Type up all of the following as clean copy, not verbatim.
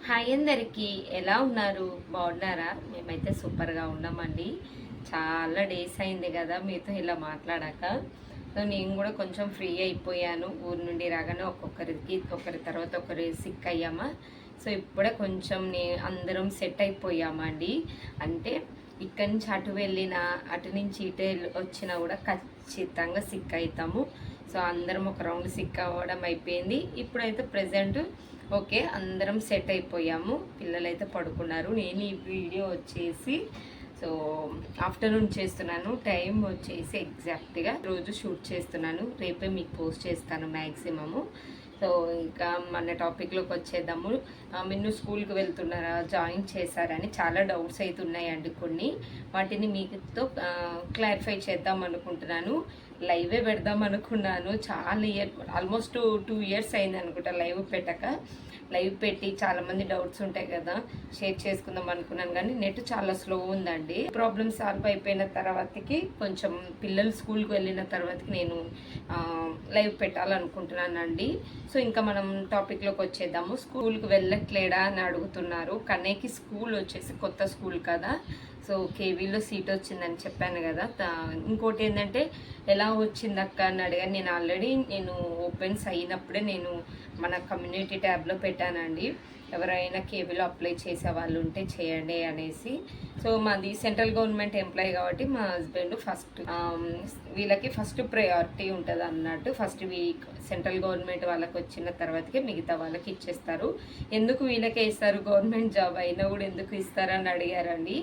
Hi అందరికీ, ఎలా ఉన్నారు? బాగున్నారా? మేమైతే సూపర్గా ఉన్నామండి. చాలా డేస్ అయింది కదా మీతో ఇలా మాట్లాడాక. సో నేను కూడా కొంచెం ఫ్రీ అయిపోయాను. ఊరు నుండి రాగానే ఒకరి తర్వాత ఒకరు సిక్ అయ్యామా. సో ఇప్పుడే కొంచెం అందరం సెట్ అయిపోయామండి. అంటే ఇక్కడి నుంచి అటు వెళ్ళినా, అటు నుంచి ఇటు వచ్చినా కూడా ఖచ్చితంగా సిక్ అవుతాము. సో అందరం ఒక రౌండ్ సిక్ అవ్వడం అయిపోయింది. ఇప్పుడైతే ప్రజెంట్ ఓకే, అందరం సెట్ అయిపోయాము. పిల్లలైతే పడుకున్నారు. నేను ఈ వీడియో వచ్చేసి సో ఆఫ్టర్నూన్ చేస్తున్నాను. టైం వచ్చేసి ఎగ్జాక్ట్గా రోజు షూట్ చేస్తున్నాను. రేపే మీకు పోస్ట్ చేస్తాను మ్యాక్సిమము. సో ఇంకా మన టాపిక్లోకి వచ్చేద్దాము. మిన్ను స్కూల్కి వెళ్తున్నారా, జాయిన్ చేశారని చాలా డౌట్స్ అయితే ఉన్నాయండి. కొన్ని వాటిని మీతో క్లారిఫై చేద్దాం అనుకుంటున్నాను. లైవే పెడదాం అనుకున్నాను. చాలా ఆల్మోస్ట్ 2 years అయింది అనుకుంటా లైవ్ పెట్టక. లైవ్ పెట్టి చాలామంది డౌట్స్ ఉంటాయి కదా, షేర్ చేసుకుందాం అనుకున్నాను. కానీ నెట్ చాలా స్లో ఉందండి. ప్రాబ్లమ్ సాల్వ్ అయిపోయిన తర్వాతకి, కొంచెం పిల్లలు స్కూల్కి వెళ్ళిన తర్వాతకి నేను లైవ్ పెట్టాలనుకుంటున్నానండి. సో ఇంకా మనం టాపిక్లోకి వచ్చేద్దాము. స్కూల్కి వెళ్ళట్లేడా అని అడుగుతున్నారు. కన్నయ్యకి స్కూల్ వచ్చేసి కొత్త స్కూల్ కదా, సో కేవీలో సీట్ వచ్చిందని చెప్పాను కదా. ఇంకోటి ఏంటంటే ఎలా వచ్చింది అక్క అని అడిగాను. నేను ఆల్రెడీ ఓపెన్స్ అయినప్పుడే నేను మన కమ్యూనిటీ ట్యాబ్లో పెట్టానండి. ఎవరైనా కేవీలో అప్లై చేసే వాళ్ళు ఉంటే చేయండి అనేసి. సో మాది సెంట్రల్ గవర్నమెంట్ ఎంప్లాయీ కాబట్టి మా హస్బెండ్ వీళ్ళకి ఫస్ట్ ప్రయారిటీ ఉంటుంది అన్నట్టు. ఫస్ట్ సెంట్రల్ గవర్నమెంట్ వాళ్ళకి వచ్చిన తర్వాతకే మిగతా వాళ్ళకి ఇచ్చేస్తారు. ఎందుకు వీళ్ళకే ఇస్తారు, గవర్నమెంట్ జాబ్ అయినా కూడా ఎందుకు ఇస్తారని అడిగారండి.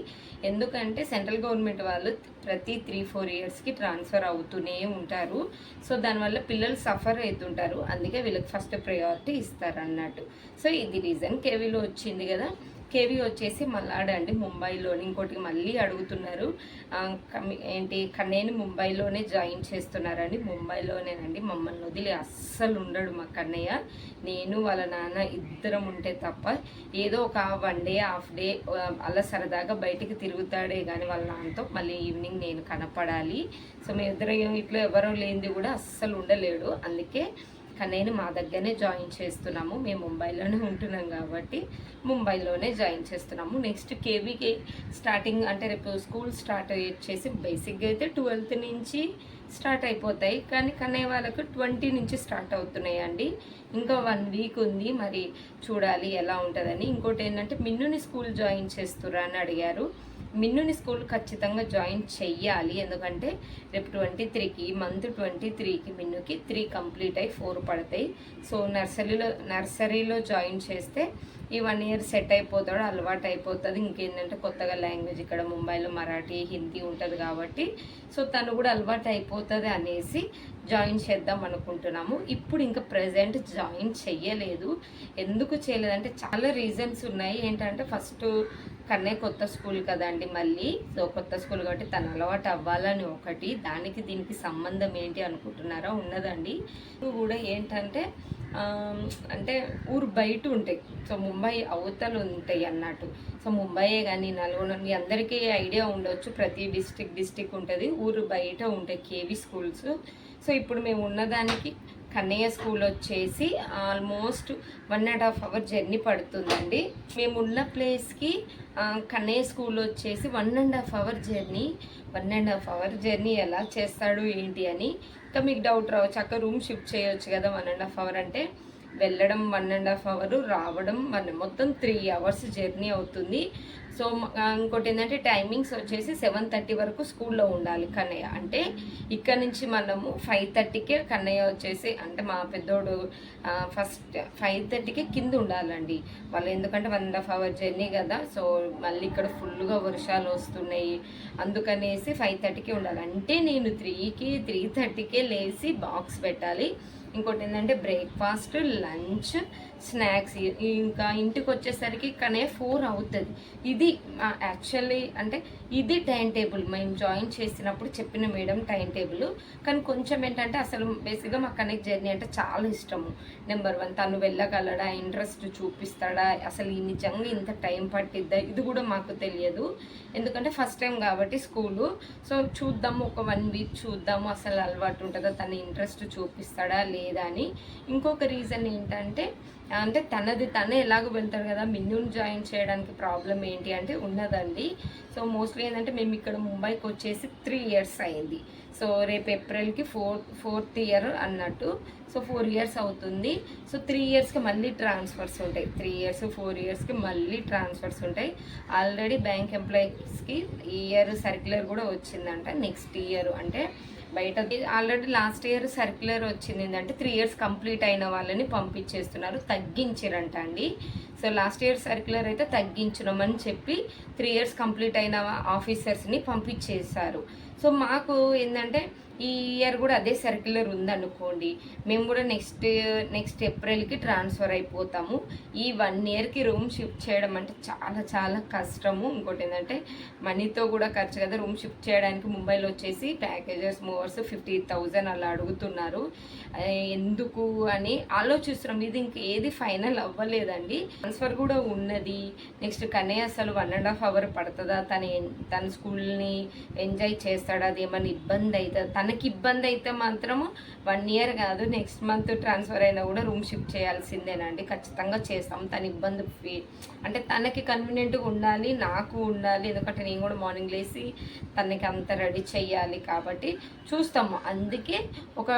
ఎందుకంటే సెంట్రల్ గవర్నమెంట్ వాళ్ళు ప్రతి 3-4 yearsకి ట్రాన్స్ఫర్ అవుతూనే ఉంటారు. సో దానివల్ల పిల్లలు సఫర్ అవుతుంటారు. అందుకే వీళ్ళకి ఫస్ట్ ప్రయారిటీ ఇస్తారు అన్నట్టు. సో ఇది రీజన్. కేవీలో వచ్చింది కదా. కేవీ వచ్చేసి మల్లాడండి, ముంబైలోని. ఇంకోటి మళ్ళీ అడుగుతున్నారు ఏంటి కన్నయ్యని ముంబైలోనే జాయిన్ చేస్తున్నారండి. ముంబైలోనేనండి. మమ్మల్ని వదిలి అస్సలు ఉండడు మా కన్నయ్య. నేను వాళ్ళ నాన్న ఇద్దరం ఉంటే తప్ప ఏదో ఒక 1 day హాఫ్ డే అలా సరదాగా బయటికి తిరుగుతాడే కానీ వాళ్ళ నాన్నతో మళ్ళీ ఈవినింగ్ నేను కనపడాలి. సో మేమిద్దరం ఇట్లా ఎవరో లేనిది కూడా అస్సలు ఉండలేడు. అందుకే కన్నయ్యని మా దగ్గరనే జాయిన్ చేస్తున్నాము. మేము ముంబైలోనే ఉంటున్నాం కాబట్టి ముంబైలోనే జాయిన్ చేస్తున్నాము. నెక్స్ట్ కేవీకి స్టార్టింగ్ అంటే రేపు స్కూల్ స్టార్ట్ వచ్చేసి బేసిక్గా అయితే 12th నుంచి స్టార్ట్ అయిపోతాయి. కానీ కన్నయ్య వాళ్ళకు 20 నుంచి స్టార్ట్ అవుతున్నాయండి. ఇంకా 1 week ఉంది, మరి చూడాలి ఎలా ఉంటుందని. ఇంకోటి ఏంటంటే మిన్నుని స్కూల్ జాయిన్ చేస్తురా అని అడిగారు. మిన్నుని స్కూల్ ఖచ్చితంగా జాయిన్ చెయ్యాలి. ఎందుకంటే రేపు 23కి మంత్ 23కి మిన్నుకి 3 కంప్లీట్ అయ్యి 4 పడతాయి. సో నర్సరీలో జాయిన్ చేస్తే ఈ 1 year సెట్ అయిపోతాడు, అలవాటు అయిపోతుంది. ఇంకేంటంటే కొత్తగా లాంగ్వేజ్ ఇక్కడ ముంబైలో మరాఠీ, హిందీ ఉంటుంది కాబట్టి సో తను కూడా అలవాటు అయిపోతుంది అనేసి జాయిన్ చేద్దాం అనుకుంటున్నాము. ఇప్పుడు ఇంకా ప్రజెంట్ జాయిన్ చెయ్యలేదు. ఎందుకు చేయలేదంటే చాలా రీజన్స్ ఉన్నాయి. ఏంటంటే ఫస్ట్ కన్నయ్య కొత్త స్కూల్ కదండి మళ్ళీ. సో కొత్త స్కూల్ కాబట్టి తను అలవాటు అవ్వాలని ఒకటి. దానికి దీనికి సంబంధం ఏంటి అనుకుంటున్నారా? ఉన్నదండి. కూడా ఏంటంటే అంటే ఊరు బయట ఉంటాయి. సో ముంబై అవతలు ఉంటాయి అన్నట్టు. సో ముంబైయే కానీ నల్గొండ, మీ అందరికీ ఐడియా ఉండొచ్చు. ప్రతి డిస్టిక్ ఉంటుంది. ఊరు బయట ఉంటాయి కేవీ స్కూల్స్. సో ఇప్పుడు మేము ఉన్నదానికి కన్నయ్య స్కూల్ వచ్చేసి ఆల్మోస్ట్ 1.5 hour జర్నీ పడుతుందండి. మేము ఉన్న ప్లేస్కి కన్నయ్య స్కూల్ వచ్చేసి 1.5 hour జర్నీ. 1.5 hour జర్నీ ఎలా చేస్తాడు ఏంటి అని ఇంకా మీకు డౌట్ రావచ్చు. అక్క రూమ్ షిఫ్ట్ చేయొచ్చు కదా. 1.5 hour అంటే వెళ్ళడం 1.5 hour, రావడం మొత్తం 3 hours జర్నీ అవుతుంది. సో ఇంకోటి ఏంటంటే టైమింగ్స్ వచ్చేసి 7:30 వరకు స్కూల్లో ఉండాలి కన్నయ్య. అంటే ఇక్కడ నుంచి మనము 5:30కే కన్నయ్య వచ్చేసి, అంటే మా పెద్దోడు ఫస్ట్ 5:30కే కింద ఉండాలండి వాళ్ళు. ఎందుకంటే 1.5 hour జర్నీ కదా. సో మళ్ళీ ఇక్కడ ఫుల్గా వర్షాలు వస్తున్నాయి. అందుకనేసి 5:30కే ఉండాలి. అంటే నేను 3:30కే లేచి బాక్స్ పెట్టాలి. ఇంకోటి ఏంటంటే బ్రేక్ఫాస్ట్, లంచ్, స్నాక్స్. ఇంకా ఇంటికి వచ్చేసరికి కనే 4 అవుతుంది. ఇది యాక్చువల్లీ అంటే ఇది టైం టేబుల్ మేము జాయిన్ చేసినప్పుడు చెప్పిన మేడం టైం టేబుల్. కానీ కొంచెం ఏంటంటే అసలు బేసిక్గా మా కనెక్ట్ జర్నీ అంటే చాలా ఇష్టము. నెంబర్ 1 తను వెళ్ళగలడా, ఇంట్రెస్ట్ చూపిస్తాడా, అసలు నిజంగా ఇంత టైం పట్టిద్దా ఇది కూడా మాకు తెలియదు. ఎందుకంటే ఫస్ట్ టైం కాబట్టి స్కూలు. సో చూద్దాము, ఒక 1 week చూద్దాము అసలు అలవాటు ఉంటుందా, తన ఇంట్రెస్ట్ చూపిస్తాడా లేదా అని. ఇంకొక రీజన్ ఏంటంటే అంటే తనే ఎలాగో వెళ్తాడు కదా, మిన్నుని జాయిన్ చేయడానికి ప్రాబ్లం ఏంటి అంటే ఉన్నదండి. సో మోస్ట్లీ ఏంటంటే మేము ఇక్కడ ముంబైకి వచ్చేసి 3 ఇయర్స్ అయింది. సో రేపు ఏప్రిల్కి ఫోర్త్ ఇయర్ అన్నట్టు. సో 4 ఇయర్స్ అవుతుంది. సో 3 ఇయర్స్కి మళ్ళీ ట్రాన్స్ఫర్స్ ఉంటాయి. 3 ఇయర్స్ 4 ఇయర్స్కి మళ్ళీ ట్రాన్స్ఫర్స్ ఉంటాయి. ఆల్రెడీ బ్యాంక్ ఎంప్లాయీస్కి ఈ ఇయర్ సర్క్యులర్ కూడా వచ్చిందంట. నెక్స్ట్ ఇయర్ అంటే బయట ఆల్రెడీ లాస్ట్ ఇయర్ సర్క్యులర్ వచ్చింది ఏంటంటే 3 ఇయర్స్ కంప్లీట్ అయిన వాళ్ళని పంపించేస్తున్నారు, తగ్గించారంట అండి. సో లాస్ట్ ఇయర్ సర్క్యులర్ అయితే తగ్గించడమని చెప్పి 3 ఇయర్స్ కంప్లీట్ అయిన ఆఫీసర్స్ని పంపించేశారు. సో మాకు ఏంటంటే ఈ ఇయర్ కూడా అదే సర్క్యులర్ ఉందనుకోండి, మేము కూడా నెక్స్ట్ ఏప్రిల్కి ట్రాన్స్ఫర్ అయిపోతాము. ఈ 1 ఇయర్కి రూమ్ షిఫ్ట్ చేయడం అంటే చాలా చాలా కష్టము. ఇంకోటి ఏంటంటే మనీతో కూడా ఖర్చు కదా. రూమ్ షిఫ్ట్ చేయడానికి ముంబైలో వచ్చేసి ప్యాకేజెస్ మూవర్స్ 50,000 అలా అడుగుతున్నారు. ఎందుకు అని ఆలోచిస్తున్నాం. ఇది ఇంకేది ఫైనల్ అవ్వలేదండి. ట్రాన్స్ఫర్ కూడా ఉన్నది. నెక్స్ట్ కన్నయ్య అసలు 1.5 అవర్ పడుతుందా, తన స్కూల్ని ఎంజాయ్ చేస్తాడా, అది ఏమైనా ఇబ్బంది అవుతుంది, తనకి ఇబ్బంది అయితే మాత్రము 1 ఇయర్ కాదు నెక్స్ట్ మంత్ ట్రాన్స్ఫర్ అయినా కూడా రూమ్ షిఫ్ట్ చేయాల్సిందేనండి. ఖచ్చితంగా చేస్తాం. తన ఇబ్బంది అంటే తనకి కన్వీనియంట్గా ఉండాలి, నాకు ఉండాలి. ఎందుకంటే నేను కూడా మార్నింగ్ లేసి తనకి అంత రెడీ చేయాలి కాబట్టి చూస్తాము. అందుకే ఒక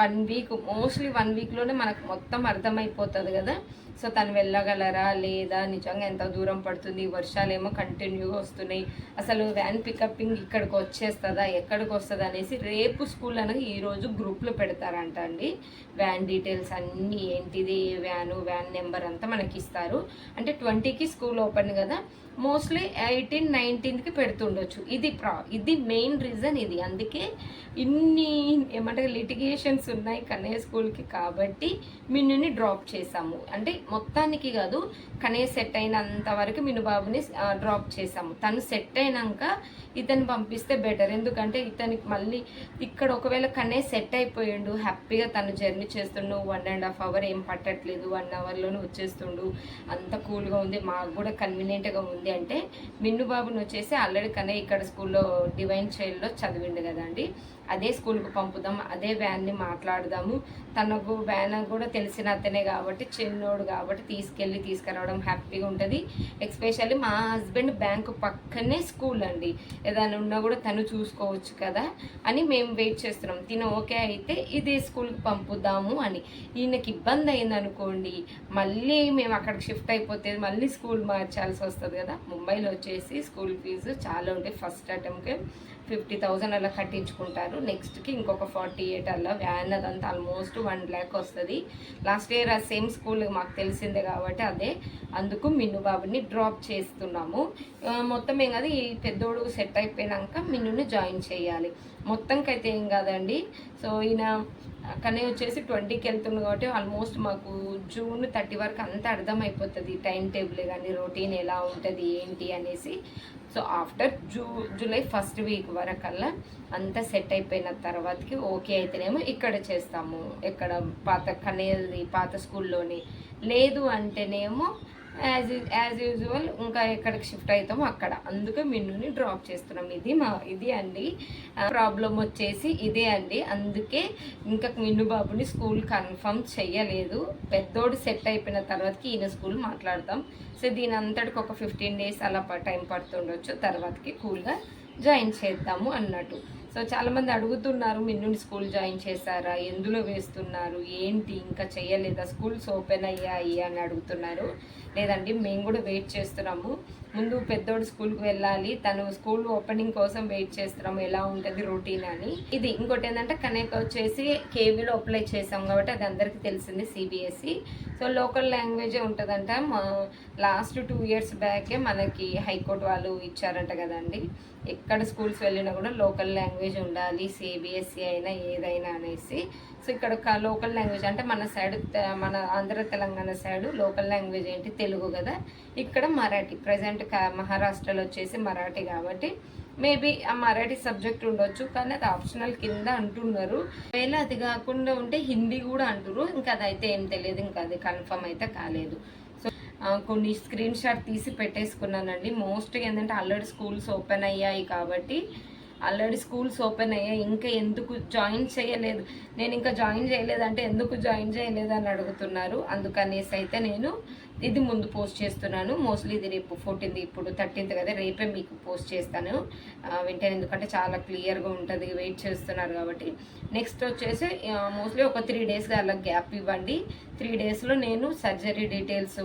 వన్ వీక్, మోస్ట్లీ 1 వీక్లోనే మనకు మొత్తం అర్థమైపోతుంది కదా. సో తను వెళ్ళగలరా లేదా, నిజంగా ఎంత దూరం పడుతుంది, వర్షాలేమో కంటిన్యూగా వస్తున్నాయి, అసలు వ్యాన్ పికప్పింగ్ ఇక్కడికి వచ్చేస్తుందా ఎక్కడికి వస్తుందా అనేసి రేపు స్కూల్ అనగా ఈరోజు గ్రూప్లో పెడతారంట అండి. వ్యాన్ డీటెయిల్స్ అన్నీ ఏంటిది, వ్యాన్ నెంబర్ అంతా మనకి ఇస్తారు. అంటే 20కి స్కూల్ ఓపెన్ కదా, మోస్ట్లీ 18, 19కి పెడుతుండొచ్చు. ఇది మెయిన్ రీజన్ ఇది. అందుకే ఇన్ని ఏమంటారు లిటిగేషన్స్ ఉన్నాయి కన్నయ్య స్కూల్కి కాబట్టి మిన్నుని డ్రాప్ చేసాము. అంటే మొత్తానికి కాదు, కన్నయ్య సెట్ అయినంత వరకు మిన్ను బాబుని డ్రాప్ చేసాము. తను సెట్ అయినాక ఇతను పంపిస్తే బెటర్. ఎందుకంటే ఇతనికి మళ్ళీ ఇక్కడ ఒకవేళ కన్నయ్య సెట్ అయిపోయిండు, హ్యాపీగా తను జర్నీ చేస్తుండు, 1.5 అవర్ ఏం పట్టట్లేదు, 1 అవర్లోనే వచ్చేస్తుండు, అంత కూల్గా ఉంది, మాకు కూడా కన్వీనియంట్గా ఉంది అంటే మిన్ను బాబుని వచ్చేసి ఆల్రెడీ కన్నయ్య ఇక్కడ స్కూల్లో డివైన్ చైల్డ్లో చదివిండు కదండి, అదే స్కూల్కి పంపుదాం, అదే వ్యాన్ని మాట్లాడదాము. తనకు వ్యాన్ కూడా తెలిసిన అతనే కాబట్టి, చిన్నోడు కాబట్టి తీసుకురావడం హ్యాపీగా ఉంటుంది. ఎస్పెషల్లీ మా హస్బెండ్ బ్యాంకు పక్కనే స్కూల్ అండి, ఏదైనా ఉన్నా కూడా తను చూసుకోవచ్చు కదా అని మేము వెయిట్ చేస్తున్నాం. తిన ఓకే అయితే ఇదే స్కూల్కి పంపుదాము అని. ఈయనకి ఇబ్బంది అయింది అనుకోండి, మళ్ళీ మేము అక్కడికి షిఫ్ట్ అయిపోతే మళ్ళీ స్కూల్ మార్చాల్సి వస్తుంది కదా. ముంబైలో వచ్చేసి స్కూల్ ఫీజు చాలా ఉంటాయి. ఫస్ట్ అటెంప్ట్కి 50,000 అలా కట్టించుకుంటారు, నెక్స్ట్కి ఇంకొక 48 అలా. వ్యాన్ అదంతా ఆల్మోస్ట్ 1 lakh వస్తుంది. లాస్ట్ ఇయర్ ఆ సేమ్ స్కూల్ మాకు తెలిసిందే కాబట్టి అదే, అందుకు మిన్ను బాబుని డ్రాప్ చేస్తున్నాము. మొత్తం ఏం కాదు, ఈ పెద్దోడు సెట్ అయిపోయినాక మిన్నుని జాయిన్ చేయాలి. మొత్తంకి అయితే ఏం కాదండి. సో ఈయన కన్నయ్య వచ్చేసి 20కి వెళ్తుంది కాబట్టి ఆల్మోస్ట్ మాకు జూన్ 30 వరకు అంతా అర్థమైపోతుంది, టైం టేబుల్ కానీ రొటీన్ ఎలా ఉంటుంది ఏంటి అనేసి. So after July first week వరకల్లా అంతా సెట్ అయిపోయిన తర్వాతకి ఓకే అయితేనేమో ఇక్కడ చేస్తాము, ఇక్కడ కన్నయ్యది పాత స్కూల్లోని. లేదు అంటేనేమో యాజ్ యూజువల్ ఇంకా ఎక్కడికి షిఫ్ట్ అవుతామో అక్కడ. అందుకే మిన్నుని డ్రాప్ చేస్తున్నాం. ఇది అండి ప్రాబ్లం వచ్చేసి ఇదే అండి. అందుకే ఇంకా మిన్ను బాబుని స్కూల్ కన్ఫర్మ్ చెయ్యలేదు. పెద్దోడు సెట్ అయిపోయిన తర్వాతకి ఈయన స్కూల్ మాట్లాడతాం. సో దీని అంతటికి ఒక 15 days అలా టైం పడుతుండొచ్చు, తర్వాతకి కూల్గా జాయిన్ చేద్దాము అన్నట్టు. సో చాలామంది అడుగుతున్నారు, మిన్నుని స్కూల్ జాయిన్ చేశారా, ఎందులో వేస్తున్నారు, ఏంటి ఇంకా చేయలేదా, స్కూల్స్ ఓపెన్ అయ్యాయి అని అడుగుతున్నారు. లేదండి, మేము కూడా వెయిట్ చేస్తున్నాము. ముందు పెద్దోడు స్కూల్కి వెళ్ళాలి, తను స్కూల్ ఓపెనింగ్ కోసం వెయిట్ చేస్తున్నాము, ఎలా ఉంటుంది రొటీన్ అని. ఇది ఇంకోటి ఏంటంటే కనెక్ట్ వచ్చేసి కేవీలో అప్లై చేసాం కాబట్టి అది అందరికీ తెలిసింది, సిబిఎస్ఈ. సో లోకల్ లాంగ్వేజే ఉంటుందంట. లాస్ట్ 2 years బ్యాకే మనకి హైకోర్టు వాళ్ళు ఇచ్చారంట కదండి, ఎక్కడ స్కూల్స్ వెళ్ళినా కూడా లోకల్ లాంగ్వేజ్ ఉండాలి, సిబిఎస్ఈ అయినా ఏదైనా అనేసి. సో ఇక్కడ లోకల్ లాంగ్వేజ్ అంటే మన సైడ్, మన Andhra Telangana side local language ఏంటి, తెలుగు కదా. ఇక్కడ మరాఠీ, ప్రజెంట్ మహారాష్ట్రలో వచ్చేసి మరాఠీ కాబట్టి మేబీ ఆ మరాఠీ సబ్జెక్ట్ ఉండొచ్చు, కానీ అది ఆప్షనల్ కింద అంటున్నారు. ఒకవేళ అది కాకుండా ఉంటే హిందీ కూడా అంటున్నారు, ఇంకా అదైతే ఏం తెలియదు, ఇంకా అది కన్ఫర్మ్ అయితే కాలేదు. సో కొన్ని స్క్రీన్ షాట్ తీసి పెట్టేసుకున్నానండి. మోస్ట్గా ఏంటంటే ఆల్రెడీ స్కూల్స్ ఓపెన్ అయ్యాయి కాబట్టి ఆల్రెడీ స్కూల్స్ ఓపెన్ అయ్యాయి, ఇంకా ఎందుకు జాయిన్ చేయలేదు, నేను ఇంకా జాయిన్ చేయలేదంటే ఎందుకు జాయిన్ చేయలేదు అని అడుగుతున్నారు. అందుకనేసి అయితే నేను ఇది ముందు పోస్ట్ చేస్తున్నాను. మోస్ట్లీ ఇది రేపు 14th, ఇప్పుడు 13th కదా, రేపే మీకు పోస్ట్ చేస్తాను వెంటనే, ఎందుకంటే చాలా క్లియర్గా ఉంటుంది, వెయిట్ చేస్తున్నారు కాబట్టి. నెక్స్ట్ వచ్చేసి మోస్ట్లీ ఒక 3 days అలా గ్యాప్ ఇవ్వండి. 3 daysలో నేను సర్జరీ డీటెయిల్స్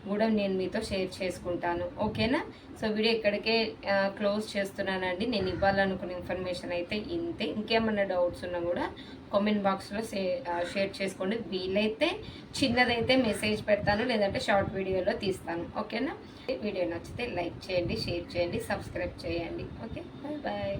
కూడా నేను మీతో షేర్ చేసుకుంటాను, ఓకేనా? సో వీడియో ఇక్కడికే క్లోజ్ చేస్తున్నానండి. నేను ఇవ్వాలనుకున్న ఇన్ఫర్మేషన్ అయితే ఇంతే. ఇంకేమన్నా డౌట్స్ ఉన్నా కూడా కామెంట్ బాక్స్లో షేర్ చేసుకోండి. వీలైతే చిన్నదైతే మెసేజ్ పెడతాను, లేదంటే షార్ట్ వీడియోలో తీస్తాను, ఓకేనా? వీడియో నచ్చితే లైక్ చేయండి, షేర్ చేయండి, సబ్స్క్రైబ్ చేయండి. Okay, bye bye.